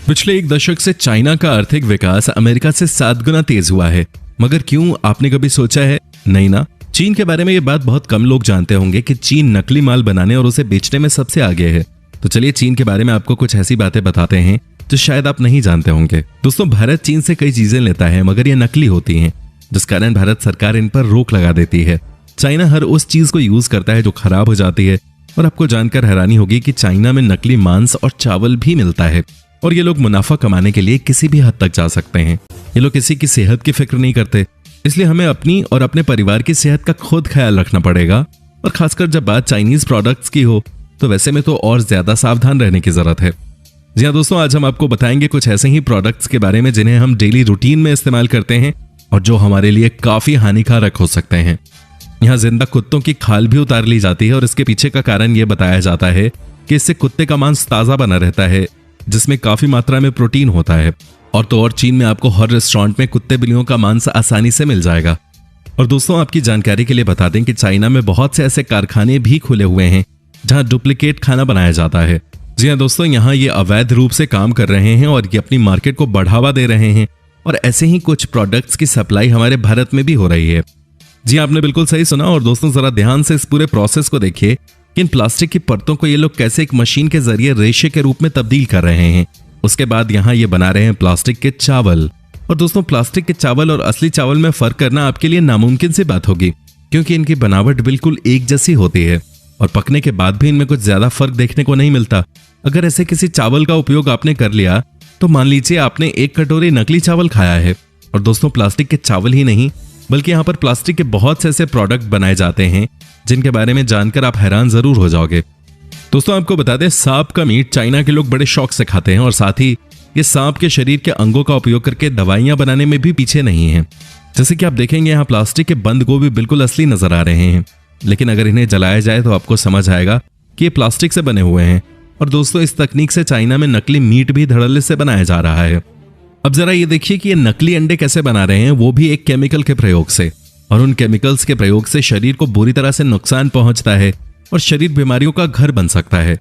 पिछले एक दशक से चाइना का आर्थिक विकास अमेरिका से 7 गुना तेज हुआ है। मगर क्यों, आपने कभी सोचा है? नहीं ना। चीन के बारे में ये बात बहुत कम लोग जानते होंगे कि चीन नकली माल बनाने और उसे बेचने में सबसे आगे है। तो चलिए चीन के बारे में आपको कुछ ऐसी बातें बताते हैं जो शायद आप नहीं जानते होंगे। दोस्तों, भारत चीन से कई चीजें लेता है मगर ये नकली होती हैं, जिस कारण भारत सरकार इन पर रोक लगा देती है। चाइना हर उस चीज को यूज करता है जो खराब हो जाती है। और आपको जानकर हैरानी होगी कि चाइना में नकली मांस और चावल भी मिलता है। और ये लोग मुनाफा कमाने के लिए किसी भी हद तक जा सकते हैं। ये लोग किसी की सेहत की फिक्र नहीं करते। इसलिए हमें अपनी और अपने परिवार की सेहत का खुद ख्याल रखना पड़ेगा। और खासकर जब बात चाइनीज प्रोडक्ट्स की हो तो वैसे में तो और ज्यादा सावधान रहने की जरूरत है। जी हाँ दोस्तों, आज हम आपको बताएंगे कुछ ऐसे ही प्रोडक्ट्स के बारे में जिन्हें हम डेली रूटीन में इस्तेमाल करते हैं और जो हमारे लिए काफी हानिकारक हो सकते हैं। यहाँ जिंदा कुत्तों की खाल भी उतार ली जाती है और इसके पीछे का कारण ये बताया जाता है कि इससे कुत्ते का मांस ताजा बना रहता है, जिसमें काफी मात्रा में प्रोटीन होता है। और तो और चीन में आपको हर रेस्टोरेंट में कुत्ते बिल्लियों का मांस आसानी से मिल जाएगा। और दोस्तों, आपकी जानकारी के लिए बता दें कि चाइना में बहुत से ऐसे कारखाने भी खुले हुए हैं जहां डुप्लीकेट खाना बनाया जाता है। जी हाँ दोस्तों, यहाँ ये अवैध रूप से काम कर रहे हैं और ये अपनी मार्केट को बढ़ावा दे रहे हैं। और ऐसे ही कुछ प्रोडक्ट्स की सप्लाई हमारे भारत में भी हो रही है। जी आपने बिल्कुल सही सुना। और दोस्तों, जरा ध्यान से इस पूरे प्रोसेस को देखिए कि इन प्लास्टिक की परतों को ये लोग कैसे एक मशीन के जरिए रेशे के रूप में तब्दील कर रहे हैं। उसके बाद यहाँ ये बना रहे हैं प्लास्टिक के चावल। और दोस्तों, प्लास्टिक के चावल और असली चावल में फर्क करना आपके लिए नामुमकिन सी बात होगी, क्योंकि इनकी बनावट बिल्कुल एक जैसी होती है और पकने के बाद भी इनमें कुछ ज्यादा फर्क देखने को नहीं मिलता। अगर ऐसे किसी चावल का उपयोग आपने कर लिया तो मान लीजिए आपने 1 कटोरी नकली चावल खाया है। और दोस्तों, प्लास्टिक के चावल ही नहीं बल्कि यहाँ पर प्लास्टिक के बहुत से ऐसे प्रोडक्ट बनाए जाते हैं जिनके बारे में जानकर आप हैरान जरूर हो जाओगे। दोस्तों, आपको बता दें, सांप का मीट चाइना के लोग बड़े शौक से खाते हैं और साथ ही ये सांप के शरीर के अंगों का उपयोग करके दवाइयां बनाने में भी पीछे नहीं है। जैसे कि आप देखेंगे यहाँ प्लास्टिक के बंद गोभी बिल्कुल असली नजर आ रहे हैं, लेकिन अगर इन्हें जलाया जाए तो आपको समझ आएगा कि ये प्लास्टिक से बने हुए हैं। और दोस्तों, इस तकनीक से चाइना में नकली मीट भी धड़ल्ले से बनाया जा रहा है। अब जरा ये देखिए कि ये नकली अंडे कैसे बना रहे हैं, वो भी एक केमिकल के प्रयोग से। और उन केमिकल्स के प्रयोग से शरीर को बुरी तरह से नुकसान पहुंचता है और शरीर बीमारियों का घर बन सकता है।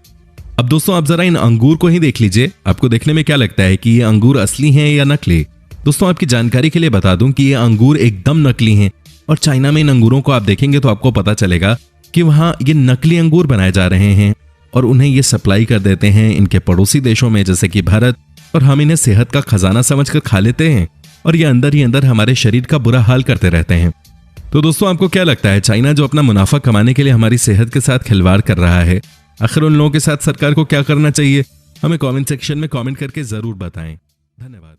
अब दोस्तों, आप जरा इन अंगूर को ही देख लीजिए। आपको देखने में क्या लगता है कि ये अंगूर असली हैं या नकली? दोस्तों, आपकी जानकारी के लिए बता दूं कि ये अंगूर एकदम नकली हैं। और चाइना में इन अंगूरों को आप देखेंगे तो आपको पता चलेगा कि वहां ये नकली अंगूर बनाए जा रहे हैं और उन्हें ये सप्लाई कर देते हैं इनके पड़ोसी देशों में, जैसे कि भारत। और हम इन्हें सेहत का खजाना समझकर खा लेते हैं और ये अंदर ही अंदर हमारे शरीर का बुरा हाल करते रहते हैं। तो दोस्तों, आपको क्या लगता है, चाइना जो अपना मुनाफा कमाने के लिए हमारी सेहत के साथ खिलवाड़ कर रहा है, आखिर उन लोगों के साथ सरकार को क्या करना चाहिए? हमें कमेंट सेक्शन में कमेंट करके जरूर बताएं। धन्यवाद।